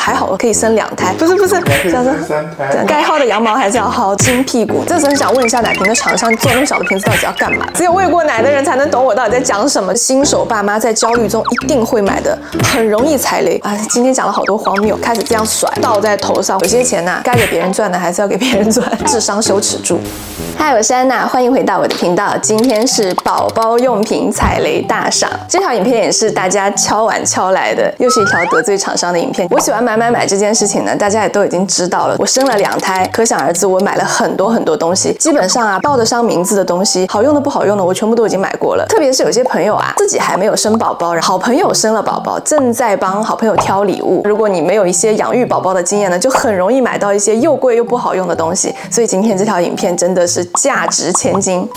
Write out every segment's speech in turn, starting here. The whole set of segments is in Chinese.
还好我可以生2胎，不是，想说3胎，该薅的羊毛还是要薅，金屁股。这时候很想问一下奶瓶的厂商，做那么小的瓶子到底要干嘛？只有喂过奶的人才能懂我到底在讲什么。新手爸妈在焦虑中一定会买的，很容易踩雷啊！今天讲了好多荒谬，开始这样甩，倒在头上。有些钱呐，该给别人赚的还是要给别人赚，智商羞耻住。嗨，我是安娜，欢迎回到我的频道。今天是宝宝用品踩雷大赏，这条影片也是大家敲碗敲来的，又是一条得罪厂商的影片。我喜欢买这件事情呢，大家也都已经知道了。我生了2胎，可想而知，我买了很多东西。基本上啊，报得上名字的东西，好用的不好用的，我全部都已经买过了。特别是有些朋友啊，自己还没有生宝宝，好朋友生了宝宝，正在帮好朋友挑礼物。如果你没有一些养育宝宝的经验呢，就很容易买到一些又贵又不好用的东西。所以今天这条影片真的是价值千金。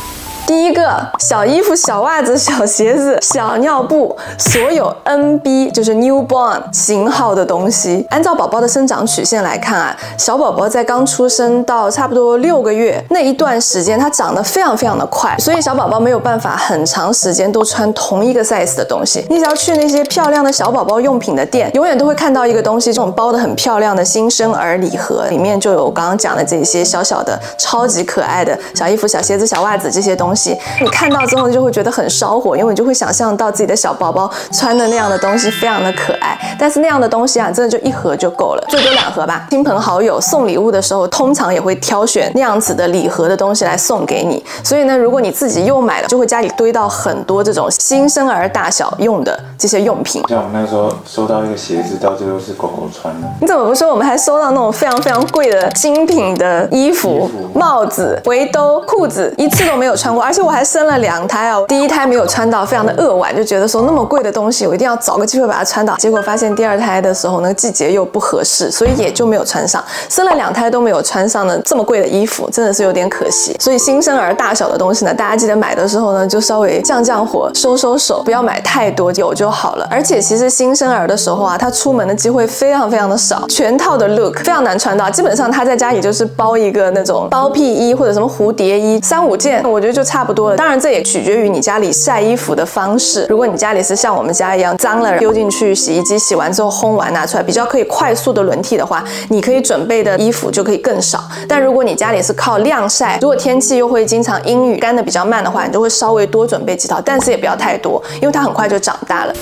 第一个，小衣服、小袜子、小鞋子、小尿布，所有 NB 就是 newborn 型号的东西。按照宝宝的生长曲线来看啊，小宝宝在刚出生到差不多6个月那一段时间，它长得非常的快，所以小宝宝没有办法很长时间都穿同一个 size 的东西。你只要去那些漂亮的小宝宝用品的店，永远都会看到一个东西，这种包得很漂亮的新生儿礼盒，里面就有我刚刚讲的这些小小的、超级可爱的小衣服、小鞋子、小袜子这些东西。你看到之后就会觉得很烧火，因为你就会想象到自己的小宝宝穿的那样的东西非常的可爱。但是那样的东西啊，真的就1盒就够了，最多2盒吧。亲朋好友送礼物的时候，通常也会挑选那样子的礼盒的东西来送给你。所以呢，如果你自己又买了，就会家里堆到很多这种新生儿大小用的这些用品。像我们那时候收到一个鞋子，到最后是狗狗穿的。你怎么不说？我们还收到那种非常贵的精品的衣服、帽子、围兜、裤子，一次都没有穿过，而且我还生了2胎哦。第1胎没有穿到，非常的扼腕，就觉得说那么贵的东西，我一定要找个机会把它穿到。结果发现第2胎的时候呢，季节又不合适，所以也就没有穿上。生了2胎都没有穿上呢，这么贵的衣服，真的是有点可惜。所以新生儿大小的东西呢，大家记得买的时候呢，就稍微降火，收手，不要买太多，有就好了。而且其实新生儿的时候啊，他出门的机会非常的少，全套的 look 非常难穿到。基本上他在家里就是包一个那种包屁衣或者什么蝴蝶衣，3、5件，我觉得就差不多了。当然这也取决于你家里晒衣服的方式。如果你家里是像我们家一样脏了丢进去洗衣机洗完之后烘完拿出来，比较可以快速的轮替的话，你可以准备的衣服就可以更少。但如果你家里是靠晾晒，如果天气又会经常阴雨干的比较慢的话，你就会稍微多准备几套，但是也不要太多，因为它很快就长大了。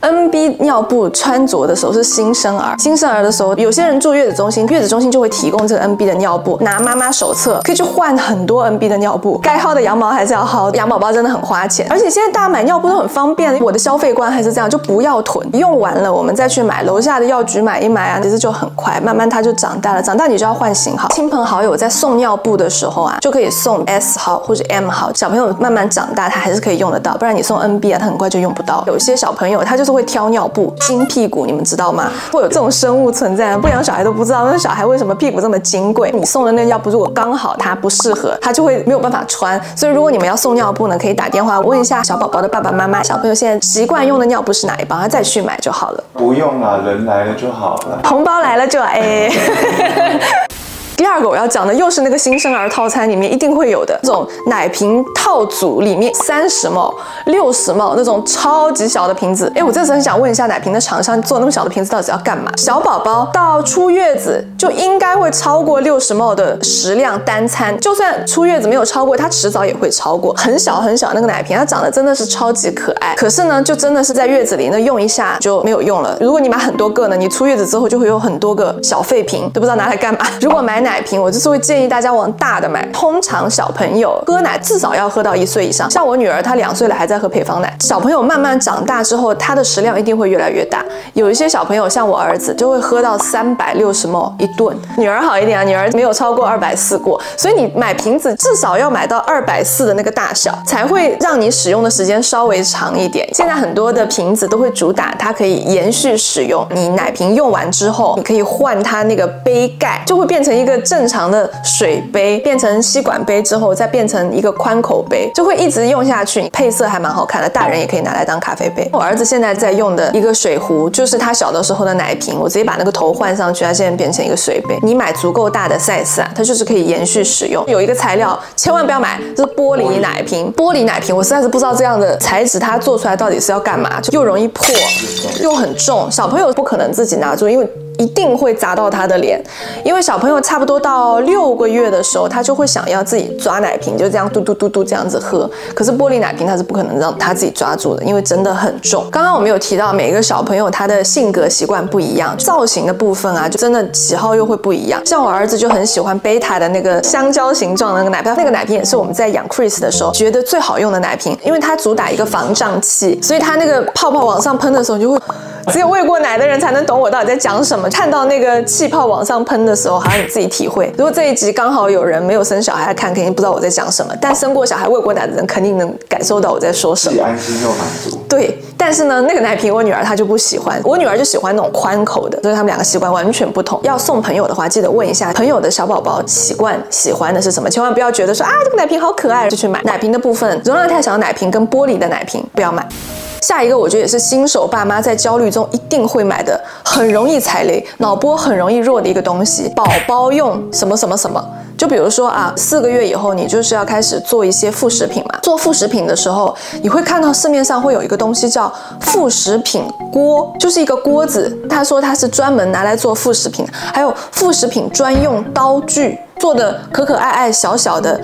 NB 尿布穿着的时候是新生儿的时候，有些人住月子中心，月子中心就会提供这个 NB 的尿布，拿妈妈手册可以去换很多 NB 的尿布。该薅的羊毛还是要薅，养宝宝真的很花钱，而且现在大家买尿布都很方便。我的消费观还是这样，就不要囤，用完了我们再去买，楼下的药局买一买啊，其实就很快，慢慢它就长大了，长大你就要换型号。亲朋好友在送尿布的时候啊，就可以送 S 号或者 M 号，小朋友慢慢长大他还是可以用得到，不然你送 NB 啊，他很快就用不到。有些小朋友他就是会挑尿布，金屁股，你们知道吗？会有这种生物存在，不养小孩都不知道那小孩为什么屁股这么金贵。你送的那个尿布如果刚好他不适合，他就会没有办法穿。所以如果你们要送尿布呢，可以打电话问一下小宝宝的爸爸妈妈，小朋友现在习惯用的尿布是哪一包，他再去买就好了。不用啦，人来了就好了，红包来了就第2个我要讲的又是那个新生儿套餐里面一定会有的这种奶瓶套组，里面30ml、60ml那种超级小的瓶子。我这次很想问一下奶瓶的厂商，做那么小的瓶子到底要干嘛？小宝宝到出月子就应该会超过60ml的食量单餐，就算出月子没有超过，它迟早也会超过。很小那个奶瓶，它长得真的是超级可爱，可是呢，就真的是在月子里呢用一下就没有用了。如果你买很多个呢，你出月子之后就会有很多个小废瓶，都不知道拿来干嘛。如果买奶瓶，我就是会建议大家往大的买。通常小朋友喝奶至少要喝到1岁以上，像我女儿她2岁了还在喝配方奶。小朋友慢慢长大之后，他的食量一定会越来越大。有一些小朋友像我儿子就会喝到360ml一顿，女儿好一点啊，女儿没有超过240过。所以你买瓶子至少要买到240的那个大小，才会让你使用的时间稍微长一点。现在很多的瓶子都会主打它可以延续使用，你奶瓶用完之后，你可以换它那个杯盖，就会变成一个正常的水杯，变成吸管杯之后再变成一个宽口杯，就会一直用下去。配色还蛮好看的，大人也可以拿来当咖啡杯。我儿子现在在用的一个水壶，就是他小的时候的奶瓶，我直接把那个头换上去，它现在变成一个水杯。你买足够大的 size 啊，它就是可以延续使用。有一个材料千万不要买，这是玻璃奶瓶。玻璃奶瓶我实在是不知道这样的材质它做出来到底是要干嘛，就又容易破又很重，小朋友不可能自己拿住，因为一定会砸到他的脸，因为小朋友差不多到6个月的时候，他就会想要自己抓奶瓶，就这样嘟嘟嘟嘟这样子喝。可是玻璃奶瓶他是不可能让他自己抓住的，因为真的很重。刚刚我们有提到每个小朋友他的性格习惯不一样，造型的部分啊，就真的喜好又会不一样。像我儿子就很喜欢贝塔的那个香蕉形状的那个奶瓶，那个奶瓶也是我们在养 Chris 的时候觉得最好用的奶瓶，因为它主打一个防胀气，所以它那个泡泡往上喷的时候，你就会。只有喂过奶的人才能懂我到底在讲什么。看到那个气泡往上喷的时候，好像你自己体会。如果这一集刚好有人没有生小孩看，肯定不知道我在讲什么。但生过小孩、喂过奶的人，肯定能感受到我在说什么。安心又满足。对，但是呢，那个奶瓶我女儿她就不喜欢，我女儿就喜欢那种宽口的，所以他们两个习惯完全不同。要送朋友的话，记得问一下朋友的小宝宝喜欢的是什么，千万不要觉得说啊这个奶瓶好可爱就去买。奶瓶的部分，容量太小的奶瓶跟玻璃的奶瓶不要买。下一个我觉得也是新手爸妈在焦虑中一定会买的，很容易踩雷，脑波很容易弱的一个东西，宝宝用什么什么什么。就比如说啊，4个月以后你就是要开始做一些副食品嘛。做副食品的时候，你会看到市面上会有一个东西叫副食品锅，就是一个锅子。他说它是专门拿来做副食品，还有副食品专用刀具。做的可可爱爱小小的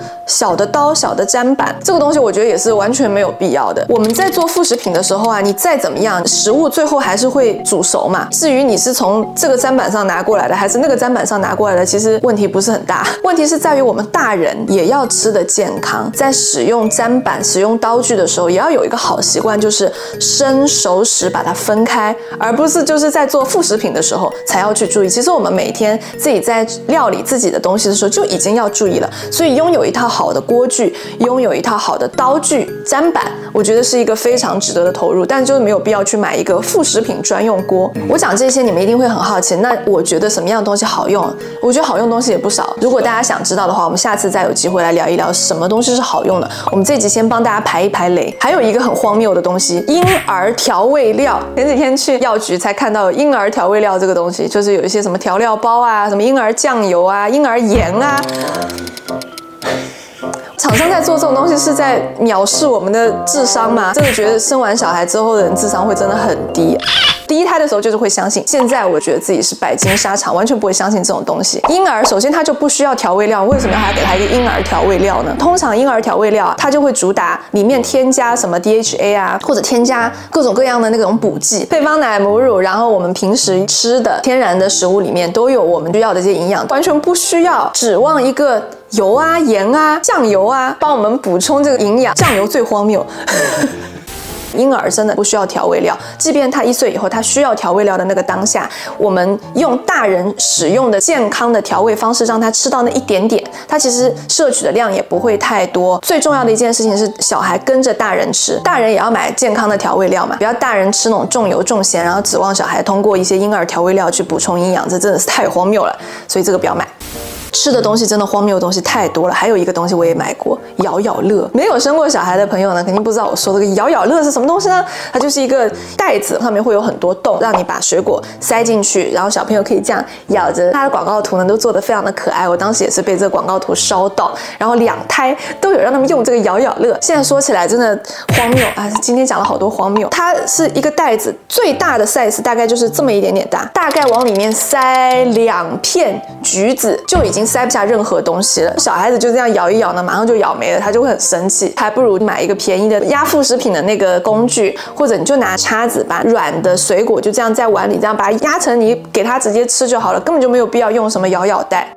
刀小的砧板，这个东西我觉得也是完全没有必要的。我们在做副食品的时候啊，你再怎么样，食物最后还是会煮熟嘛。至于你是从这个砧板上拿过来的，还是那个砧板上拿过来的，其实问题不是很大。问题是在于我们大人也要吃得健康，在使用砧板、使用刀具的时候，也要有一个好习惯，就是生熟食把它分开，而不是就是在做副食品的时候才要去注意。其实我们每天自己在料理自己的东西的时候，就已经要注意了。所以拥有一套好的锅具，拥有一套好的刀具、砧板，我觉得是一个非常值得的投入，但就是没有必要去买一个副食品专用锅。我讲这些你们一定会很好奇，那我觉得什么样的东西好用？我觉得好用的东西也不少。如果大家想知道的话，我们下次再有机会来聊一聊什么东西是好用的。我们这集先帮大家排一排雷。还有一个很荒谬的东西，婴儿调味料。前几天去药局才看到婴儿调味料这个东西，就是有一些什么调料包啊，什么婴儿酱油啊、婴儿盐啊。厂商在做这种东西是在藐视我们的智商吗？真的觉得生完小孩之后的人智商会真的很低。第一胎的时候就是会相信，现在我觉得自己是百金沙场，完全不会相信这种东西。婴儿首先他就不需要调味料，为什么还要给他一个婴儿调味料呢？通常婴儿调味料它就会主打里面添加什么 DHA 啊，或者添加各种各样的那种补剂，配方奶、母乳，然后我们平时吃的天然的食物里面都有我们需要的这些营养，完全不需要指望一个油啊、盐啊、酱油啊帮我们补充这个营养。酱油最荒谬。婴儿真的不需要调味料，即便他1岁以后他需要调味料的那个当下，我们用大人使用的健康的调味方式让他吃到那一点点，他其实摄取的量也不会太多。最重要的一件事情是小孩跟着大人吃，大人也要买健康的调味料嘛，不要大人吃那种重油重咸，然后指望小孩通过一些婴儿调味料去补充营养，这真的是太荒谬了，所以这个不要买。吃的东西真的荒谬的东西太多了，还有一个东西我也买过，咬咬乐。没有生过小孩的朋友呢，肯定不知道我说这个咬咬乐是什么东西呢？它就是一个袋子，上面会有很多洞，让你把水果塞进去，然后小朋友可以这样咬着。它的广告图呢都做得非常的可爱，我当时也是被这个广告图烧到，然后2胎都有让他们用这个咬咬乐。现在说起来真的荒谬啊！今天讲了好多荒谬。它是一个袋子，最大的 size 大概就是这么一点点大，大概往里面塞2片橘子就已经塞不下任何东西了。小孩子就这样咬一咬呢，马上就咬没了，他就会很生气。还不如买一个便宜的压副食品的那个工具，或者你就拿叉子把软的水果就这样在碗里这样把它压成泥，给他直接吃就好了，根本就没有必要用什么咬咬袋。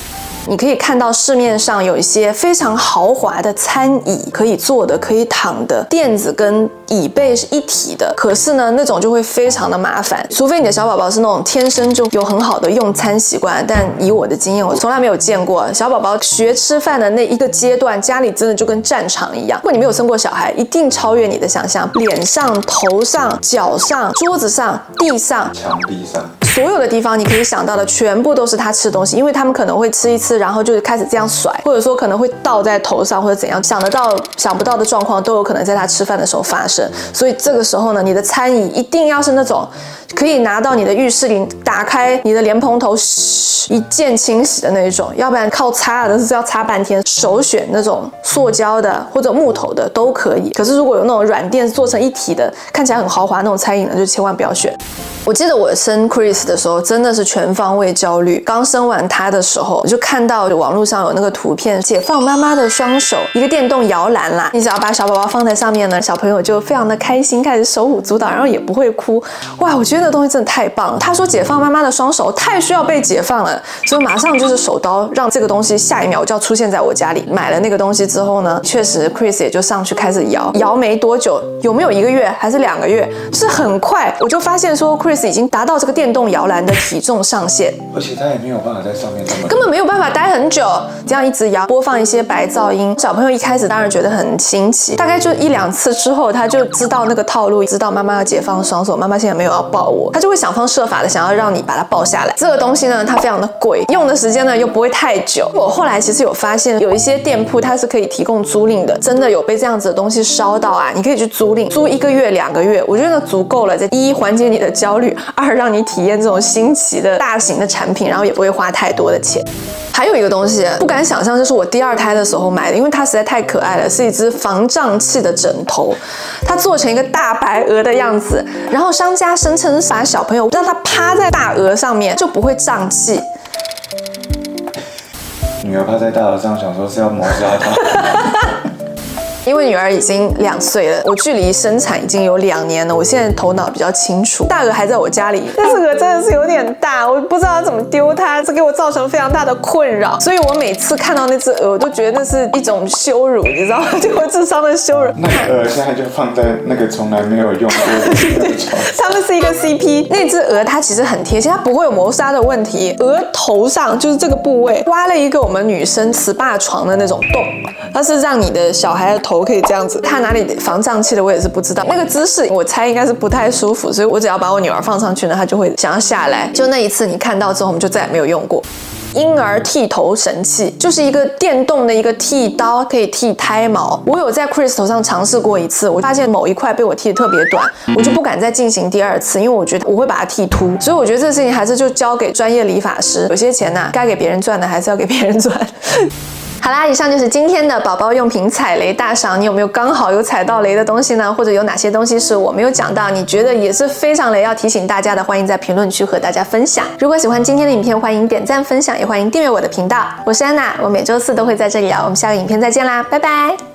你可以看到市面上有一些非常豪华的餐椅，可以坐的、可以躺的，垫子跟椅背是一体的。可是呢，那种就会非常的麻烦，除非你的小宝宝是那种天生就有很好的用餐习惯。但以我的经验，我从来没有见过小宝宝学吃饭的那一个阶段，家里真的就跟战场一样。如果你没有生过小孩，一定超越你的想象，脸上、头上、脚上、桌子上、地上、墙壁上。所有的地方你可以想到的全部都是他吃东西，因为他们可能会吃一吃，然后就开始这样甩，或者说可能会倒在头上或者怎样，想得到想不到的状况都有可能在他吃饭的时候发生。所以这个时候呢，你的餐椅一定要是那种可以拿到你的浴室里，打开你的莲蓬头，嘘一键清洗的那种，要不然靠擦的是要擦半天。首选那种塑胶的或者木头的都可以，可是如果有那种软垫做成一体的，看起来很豪华那种餐饮的，就千万不要选。我记得我生 Chris 的时候真的是全方位焦虑。刚生完他的时候，我就看到网络上有那个图片，解放妈妈的双手，一个电动摇篮啦，你只要把小宝宝放在上面呢，小朋友就非常的开心，开始手舞足蹈，然后也不会哭。哇，我觉得那东西真的太棒了。他说解放妈妈的双手，太需要被解放了，所以马上就是手刀让这个东西下一秒就要出现在我家里。买了那个东西之后呢，确实 Chris 也就上去开始摇，摇没多久，有没有1个月还是2个月，就是很快我就发现说 Chris 已经达到这个电动摇篮的体重上限，而且他也没有办法在上面根本没有办法待很久，这样一直摇，播放一些白噪音。小朋友一开始当然觉得很新奇，大概就1、2次之后，他就知道那个套路，知道妈妈要解放双手，妈妈现在没有要抱我，他就会想方设法的想要让你把它抱下来。这个东西呢，它非常的贵，用的时间呢又不会太久。我后来其实有发现，有一些店铺它是可以提供租赁的，真的有被这样子的东西烧到啊，你可以去租赁，租1个月、2个月，我觉得足够了。一缓解你的焦虑，二让你体验这种新奇的大型的产品，然后也不会花太多的钱。还有一个东西不敢想象，就是我第2胎的时候买的，因为它实在太可爱了，是一只防胀气的枕头，它做成一个大白鹅的样子，然后商家声称是把小朋友让他趴在大鹅上面就不会胀气。女儿趴在大鹅上，想说是要谋杀她。因为女儿已经2岁了，我距离生产已经有2年了，我现在头脑比较清楚。大鹅还在我家里，但这个真的是有点大，我不知道怎么丢它，这给我造成非常大的困扰。所以我每次看到那只鹅，我都觉得那是一种羞辱，你知道吗？对我智商的羞辱。那个鹅现在就放在那个从来没有用过的那个角色。他们是一个 CP。那只鹅它其实很贴心，它不会有谋杀的问题。鹅头上就是这个部位挖了一个我们女生SPA床的那种洞，它是让你的小孩的头可以这样子。它哪里防胀气的我也是不知道，那个姿势我猜应该是不太舒服，所以我只要把我女儿放上去呢，她就会想要下来。就那一次你看到之后，我们就再也没有用过。婴儿剃头神器就是一个电动的一个剃刀，可以剃胎毛。我有在 Chris 头上尝试过一次，我发现某一块被我剃得特别短，我就不敢再进行第2次，因为我觉得我会把它剃秃。所以我觉得这个事情还是就交给专业理发师，有些钱呢，该给别人赚的还是要给别人赚。好啦，以上就是今天的宝宝用品踩雷大赏。你有没有刚好有踩到雷的东西呢？或者有哪些东西是我没有讲到，你觉得也是非常雷要提醒大家的？欢迎在评论区和大家分享。如果喜欢今天的影片，欢迎点赞分享，也欢迎订阅我的频道。我是安娜，我每周4都会在这里聊。我们下个影片再见啦，拜拜。